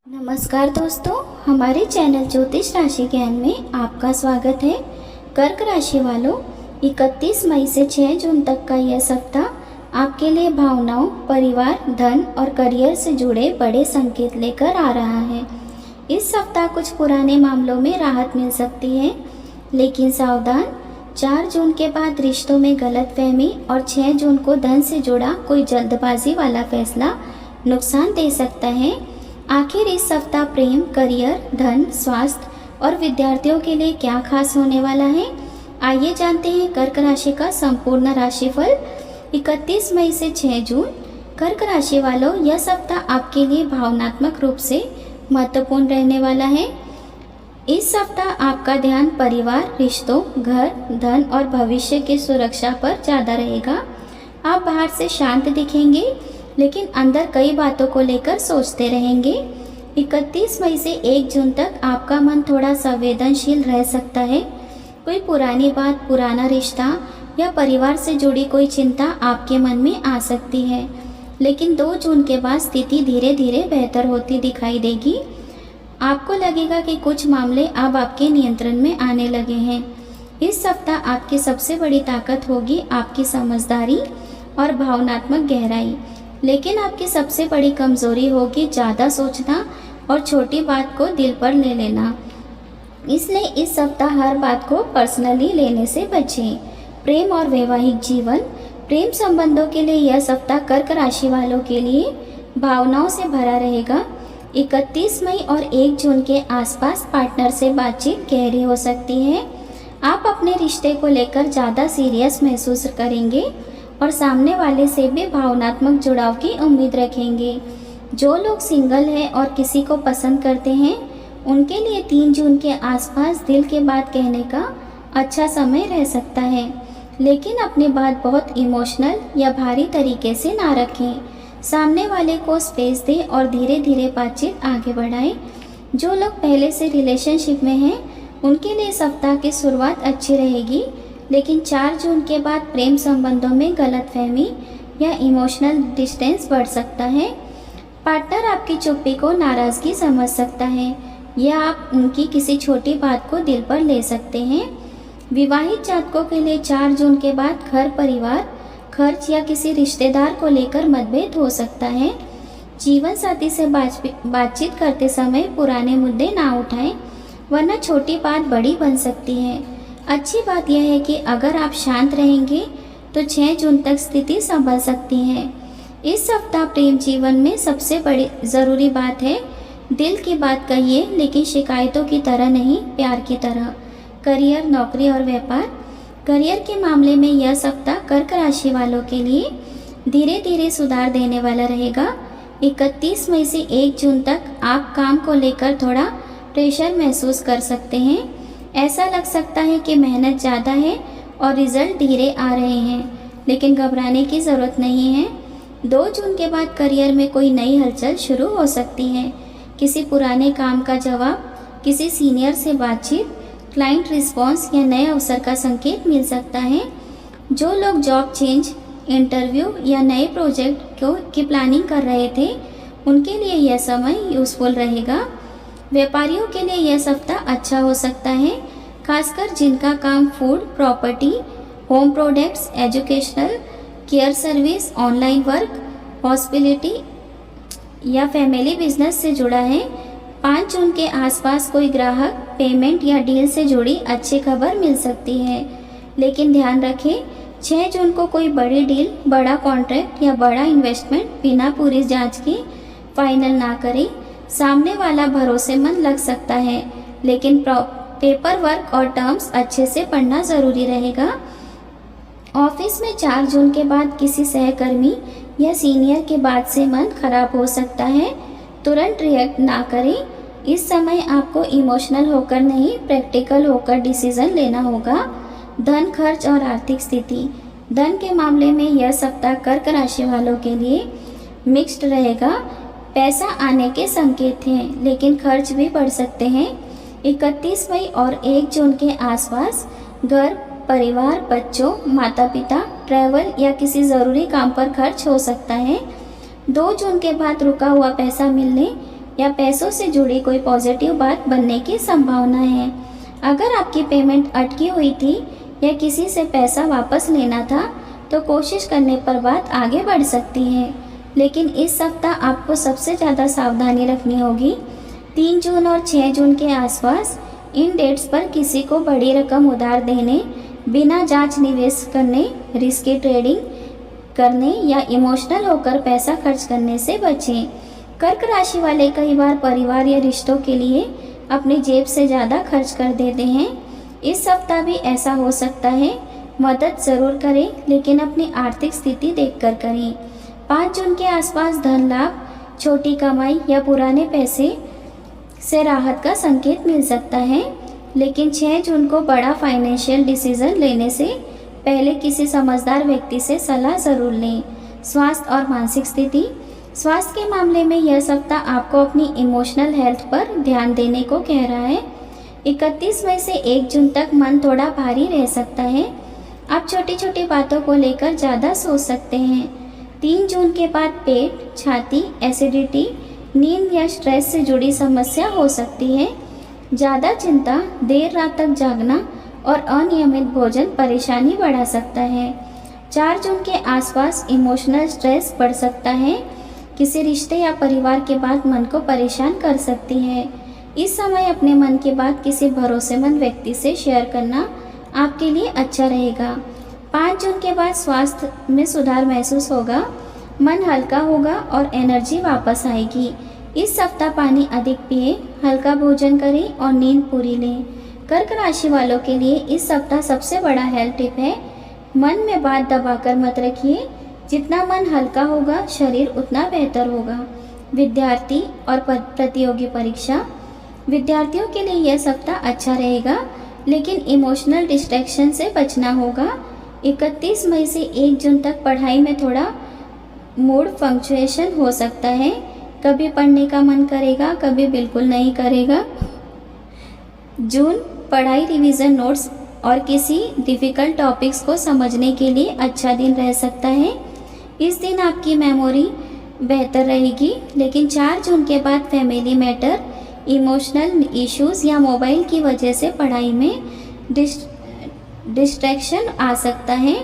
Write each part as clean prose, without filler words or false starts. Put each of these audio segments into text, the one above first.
नमस्कार दोस्तों, हमारे चैनल ज्योतिष राशि ज्ञान में आपका स्वागत है। कर्क राशि वालों, 31 मई से 6 जून तक का यह सप्ताह आपके लिए भावनाओं, परिवार, धन और करियर से जुड़े बड़े संकेत लेकर आ रहा है। इस सप्ताह कुछ पुराने मामलों में राहत मिल सकती है, लेकिन सावधान, 4 जून के बाद रिश्तों में गलतफहमी और 6 जून को धन से जुड़ा कोई जल्दबाजी वाला फैसला नुकसान दे सकता है। आखिर इस सप्ताह प्रेम, करियर, धन, स्वास्थ्य और विद्यार्थियों के लिए क्या खास होने वाला है, आइए जानते हैं कर्क राशि का संपूर्ण राशिफल 31 मई से 6 जून। कर्क राशि वालों, यह सप्ताह आपके लिए भावनात्मक रूप से महत्वपूर्ण रहने वाला है। इस सप्ताह आपका ध्यान परिवार, रिश्तों, घर, धन और भविष्य की सुरक्षा पर ज़्यादा रहेगा। आप बाहर से शांत दिखेंगे, लेकिन अंदर कई बातों को लेकर सोचते रहेंगे। 31 मई से 1 जून तक आपका मन थोड़ा संवेदनशील रह सकता है। कोई पुरानी बात, पुराना रिश्ता या परिवार से जुड़ी कोई चिंता आपके मन में आ सकती है, लेकिन 2 जून के बाद स्थिति धीरे धीरे बेहतर होती दिखाई देगी। आपको लगेगा कि कुछ मामले अब आपके नियंत्रण में आने लगे हैं। इस सप्ताह आपकी सबसे बड़ी ताकत होगी आपकी समझदारी और भावनात्मक गहराई, लेकिन आपकी सबसे बड़ी कमजोरी होगी ज़्यादा सोचना और छोटी बात को दिल पर ले लेना। इसलिए इस सप्ताह हर बात को पर्सनली लेने से बचें। प्रेम और वैवाहिक जीवन, प्रेम संबंधों के लिए यह सप्ताह कर्क राशि वालों के लिए भावनाओं से भरा रहेगा। 31 मई और 1 जून के आसपास पार्टनर से बातचीत गहरी हो सकती है। आप अपने रिश्ते को लेकर ज़्यादा सीरियस महसूस करेंगे और सामने वाले से भी भावनात्मक जुड़ाव की उम्मीद रखेंगे। जो लोग सिंगल हैं और किसी को पसंद करते हैं, उनके लिए 3 जून के आसपास दिल की बात कहने का अच्छा समय रह सकता है, लेकिन अपनी बात बहुत इमोशनल या भारी तरीके से ना रखें। सामने वाले को स्पेस दें और धीरे धीरे बातचीत आगे बढ़ाएं। जो लोग पहले से रिलेशनशिप में हैं, उनके लिए सप्ताह की शुरुआत अच्छी रहेगी, लेकिन 4 जून के बाद प्रेम संबंधों में गलतफहमी या इमोशनल डिस्टेंस बढ़ सकता है। पार्टनर आपकी चुप्पी को नाराज़गी समझ सकता है या आप उनकी किसी छोटी बात को दिल पर ले सकते हैं। विवाहित जातकों के लिए 4 जून के बाद घर, परिवार, खर्च या किसी रिश्तेदार को लेकर मतभेद हो सकता है। जीवन साथी से बातचीत करते समय पुराने मुद्दे ना उठाएं, वरना छोटी बात बड़ी बन सकती है। अच्छी बात यह है कि अगर आप शांत रहेंगे तो 6 जून तक स्थिति संभल सकती है। इस सप्ताह प्रेम जीवन में सबसे बड़ी ज़रूरी बात है, दिल की बात कहिए, लेकिन शिकायतों की तरह नहीं, प्यार की तरह। करियर, नौकरी और व्यापार, करियर के मामले में यह सप्ताह कर्क राशि वालों के लिए धीरे धीरे सुधार देने वाला रहेगा। 31 मई से 1 जून तक आप काम को लेकर थोड़ा प्रेशर महसूस कर सकते हैं। ऐसा लग सकता है कि मेहनत ज़्यादा है और रिजल्ट धीरे आ रहे हैं, लेकिन घबराने की ज़रूरत नहीं है। 2 जून के बाद करियर में कोई नई हलचल शुरू हो सकती है। किसी पुराने काम का जवाब, किसी सीनियर से बातचीत, क्लाइंट रिस्पॉन्स या नए अवसर का संकेत मिल सकता है। जो लोग जॉब चेंज, इंटरव्यू या नए प्रोजेक्ट की प्लानिंग कर रहे थे, उनके लिए यह समय यूज़फुल रहेगा। व्यापारियों के लिए यह सप्ताह अच्छा हो सकता है, खासकर जिनका काम food, property, home products, educational, care service, online work, hospitality या फैमिली बिजनेस से जुड़ा है। 5 जून के आसपास कोई ग्राहक, पेमेंट या डील से जुड़ी अच्छी खबर मिल सकती है, लेकिन ध्यान रखें 6 जून को कोई बड़ी डील, बड़ा कॉन्ट्रैक्ट या बड़ा इन्वेस्टमेंट बिना पूरी जांच के फाइनल ना करें। सामने वाला भरोसेमंद लग सकता है, लेकिन पेपर वर्क और टर्म्स अच्छे से पढ़ना ज़रूरी रहेगा। ऑफिस में 4 जून के बाद किसी सहकर्मी या सीनियर के बात से मन खराब हो सकता है। तुरंत रिएक्ट ना करें। इस समय आपको इमोशनल होकर नहीं, प्रैक्टिकल होकर डिसीजन लेना होगा। धन, खर्च और आर्थिक स्थिति, धन के मामले में यह सप्ताह कर्क राशि वालों के लिए मिक्स्ड रहेगा। पैसा आने के संकेत हैं, लेकिन खर्च भी बढ़ सकते हैं। 31 मई और 1 जून के आसपास घर, परिवार, बच्चों, माता पिता, ट्रैवल या किसी ज़रूरी काम पर खर्च हो सकता है। 2 जून के बाद रुका हुआ पैसा मिलने या पैसों से जुड़ी कोई पॉजिटिव बात बनने की संभावना है। अगर आपकी पेमेंट अटकी हुई थी या किसी से पैसा वापस लेना था तो कोशिश करने पर बात आगे बढ़ सकती है, लेकिन इस सप्ताह आपको सबसे ज़्यादा सावधानी रखनी होगी। 3 जून और 6 जून के आसपास इन डेट्स पर किसी को बड़ी रकम उधार देने, बिना जांच निवेश करने, रिस्की ट्रेडिंग करने या इमोशनल होकर पैसा खर्च करने से बचें। कर्क राशि वाले कई बार परिवार या रिश्तों के लिए अपनी जेब से ज़्यादा खर्च कर देते हैं। इस सप्ताह भी ऐसा हो सकता है। मदद ज़रूर करें, लेकिन अपनी आर्थिक स्थिति देखकर करें। 5 जून के आसपास धन लाभ, छोटी कमाई या पुराने पैसे से राहत का संकेत मिल सकता है, लेकिन 6 जून को बड़ा फाइनेंशियल डिसीजन लेने से पहले किसी समझदार व्यक्ति से सलाह ज़रूर लें। स्वास्थ्य और मानसिक स्थिति। स्वास्थ्य के मामले में यह सप्ताह आपको अपनी इमोशनल हेल्थ पर ध्यान देने को कह रहा है। 31 मई से 1 जून तक मन थोड़ा भारी रह सकता है। आप छोटी छोटी बातों को लेकर ज़्यादा सोच सकते हैं। 3 जून के बाद पेट, छाती, एसिडिटी, नींद या स्ट्रेस से जुड़ी समस्या हो सकती है। ज़्यादा चिंता, देर रात तक जागना और अनियमित भोजन परेशानी बढ़ा सकता है। 4 जून के आसपास इमोशनल स्ट्रेस बढ़ सकता है। किसी रिश्ते या परिवार की बात मन को परेशान कर सकती है। इस समय अपने मन की बात किसी भरोसेमंद व्यक्ति से शेयर करना आपके लिए अच्छा रहेगा। 5 जून के बाद स्वास्थ्य में सुधार महसूस होगा, मन हल्का होगा और एनर्जी वापस आएगी। इस सप्ताह पानी अधिक पिए, हल्का भोजन करें और नींद पूरी लें। कर्क राशि वालों के लिए इस सप्ताह सबसे बड़ा हेल्थ टिप है, मन में बात दबाकर मत रखिए। जितना मन हल्का होगा, शरीर उतना बेहतर होगा। विद्यार्थी और प्रतियोगी परीक्षा। विद्यार्थियों के लिए यह सप्ताह अच्छा रहेगा, लेकिन इमोशनल डिस्ट्रैक्शन से बचना होगा। 31 मई से 1 जून तक पढ़ाई में थोड़ा मूड फ्लक्चुएशन हो सकता है। कभी पढ़ने का मन करेगा, कभी बिल्कुल नहीं करेगा। जून पढ़ाई, रिवीजन नोट्स और किसी डिफ़िकल्ट टॉपिक्स को समझने के लिए अच्छा दिन रह सकता है। इस दिन आपकी मेमोरी बेहतर रहेगी, लेकिन 4 जून के बाद फैमिली मैटर, इमोशनल इश्यूज या मोबाइल की वजह से पढ़ाई में डिस्ट्रैक्शन आ सकता है।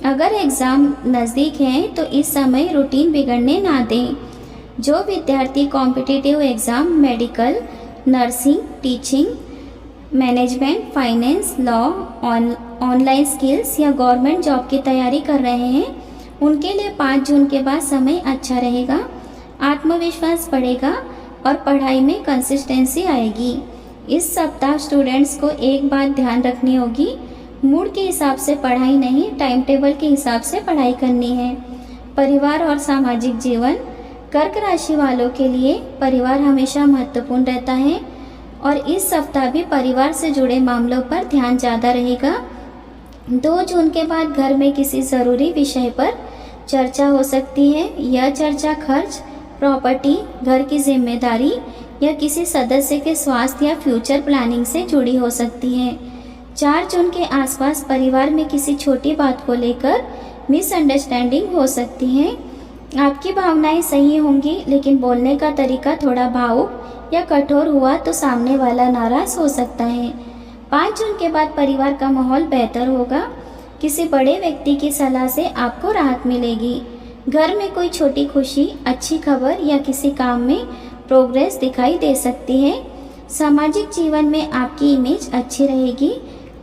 अगर एग्ज़ाम नज़दीक हैं तो इस समय रूटीन बिगड़ने ना दें। जो विद्यार्थी competitive exam, medical, nursing, teaching, management, finance, law, online skills या गवर्नमेंट जॉब की तैयारी कर रहे हैं, उनके लिए 5 जून के बाद समय अच्छा रहेगा। आत्मविश्वास बढ़ेगा और पढ़ाई में कंसिस्टेंसी आएगी। इस सप्ताह स्टूडेंट्स को एक बात ध्यान रखनी होगी, मूड के हिसाब से पढ़ाई नहीं, टाइम टेबल के हिसाब से पढ़ाई करनी है। परिवार और सामाजिक जीवन। कर्क राशि वालों के लिए परिवार हमेशा महत्वपूर्ण रहता है और इस सप्ताह भी परिवार से जुड़े मामलों पर ध्यान ज़्यादा रहेगा। 2 जून के बाद घर में किसी ज़रूरी विषय पर चर्चा हो सकती है। यह चर्चा खर्च, प्रॉपर्टी, घर की जिम्मेदारी या किसी सदस्य के स्वास्थ्य या फ्यूचर प्लानिंग से जुड़ी हो सकती है। 4 जून के आसपास परिवार में किसी छोटी बात को लेकर मिसअंडरस्टैंडिंग हो सकती है। आपकी भावनाएं सही होंगी, लेकिन बोलने का तरीका थोड़ा भावुक या कठोर हुआ तो सामने वाला नाराज़ हो सकता है। 5 जून के बाद परिवार का माहौल बेहतर होगा। किसी बड़े व्यक्ति की सलाह से आपको राहत मिलेगी। घर में कोई छोटी खुशी, अच्छी खबर या किसी काम में प्रोग्रेस दिखाई दे सकती है। सामाजिक जीवन में आपकी इमेज अच्छी रहेगी।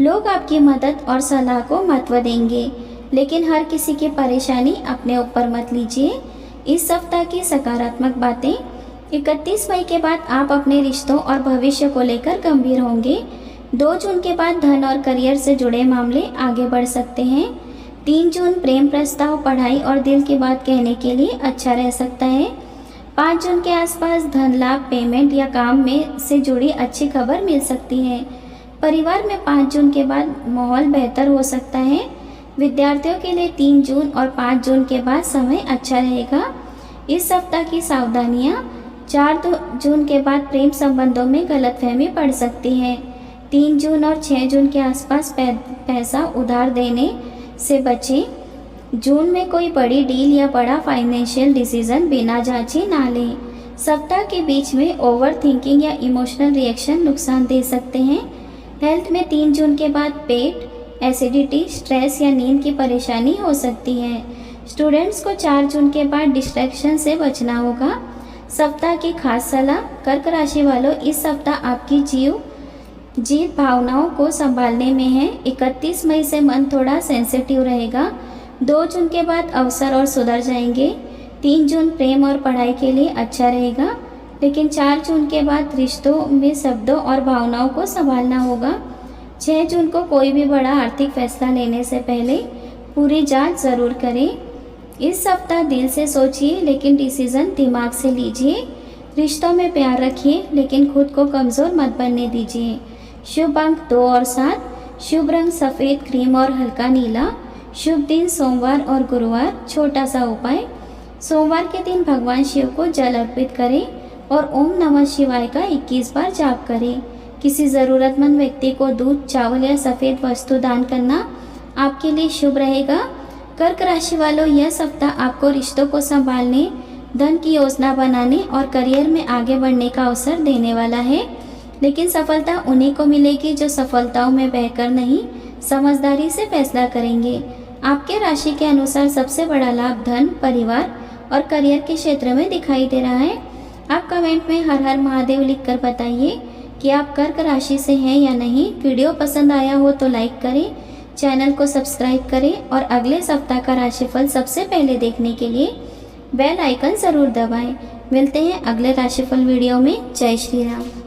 लोग आपकी मदद और सलाह को महत्व देंगे, लेकिन हर किसी की परेशानी अपने ऊपर मत लीजिए। इस सप्ताह की सकारात्मक बातें। 31 मई के बाद आप अपने रिश्तों और भविष्य को लेकर गंभीर होंगे। 2 जून के बाद धन और करियर से जुड़े मामले आगे बढ़ सकते हैं। 3 जून प्रेम प्रस्ताव, पढ़ाई और दिल की बात कहने के लिए अच्छा रह सकता है। 5 जून के आसपास धन लाभ, पेमेंट या काम में से जुड़ी अच्छी खबर मिल सकती है। परिवार में 5 जून के बाद माहौल बेहतर हो सकता है। विद्यार्थियों के लिए 3 जून और 5 जून के बाद समय अच्छा रहेगा। इस सप्ताह की सावधानियाँ। 4 जून के बाद प्रेम संबंधों में गलतफहमी बढ़ सकती है। 3 जून और 6 जून के आसपास पैसा उधार देने से बचें। जून में कोई बड़ी डील या बड़ा फाइनेंशियल डिसीजन बिना जांचे ना लें। सप्ताह के बीच में ओवर थिंकिंग या इमोशनल रिएक्शन नुकसान दे सकते हैं। हेल्थ में 3 जून के बाद पेट, एसिडिटी, स्ट्रेस या नींद की परेशानी हो सकती है। स्टूडेंट्स को 4 जून के बाद डिस्ट्रैक्शन से बचना होगा। सप्ताह की खास सलाह, कर्क राशि वालों, इस सप्ताह आपकी जीत भावनाओं को संभालने में है। 31 मई से मन थोड़ा सेंसिटिव रहेगा। 2 जून के बाद अवसर और सुधर जाएंगे। 3 जून प्रेम और पढ़ाई के लिए अच्छा रहेगा, लेकिन 4 जून के बाद रिश्तों में शब्दों और भावनाओं को संभालना होगा। 6 जून को कोई भी बड़ा आर्थिक फैसला लेने से पहले पूरी जांच ज़रूर करें। इस सप्ताह दिल से सोचिए, लेकिन डिसीजन दिमाग से लीजिए। रिश्तों में प्यार रखिए, लेकिन खुद को कमज़ोर मत बनने दीजिए। शुभ अंक 2 और 7, शुभ रंग सफ़ेद, क्रीम और हल्का नीला। शुभ दिन सोमवार और गुरुवार। छोटा सा उपाय, सोमवार के दिन भगवान शिव को जल अर्पित करें और ओम नमः शिवाय का 21 बार जाप करें। किसी ज़रूरतमंद व्यक्ति को दूध, चावल या सफ़ेद वस्तु दान करना आपके लिए शुभ रहेगा। कर्क राशि वालों, यह सप्ताह आपको रिश्तों को संभालने, धन की योजना बनाने और करियर में आगे बढ़ने का अवसर देने वाला है। लेकिन सफलता उन्हीं को मिलेगी जो सफलताओं में बहकर नहीं, समझदारी से फैसला करेंगे। आपके राशि के अनुसार सबसे बड़ा लाभ धन, परिवार और करियर के क्षेत्र में दिखाई दे रहा है। आप कमेंट में हर हर महादेव लिखकर बताइए कि आप कर्क राशि से हैं या नहीं। वीडियो पसंद आया हो तो लाइक करें, चैनल को सब्सक्राइब करें और अगले सप्ताह का राशिफल सबसे पहले देखने के लिए बेल आइकन ज़रूर दबाएं। मिलते हैं अगले राशिफल वीडियो में। जय श्री राम।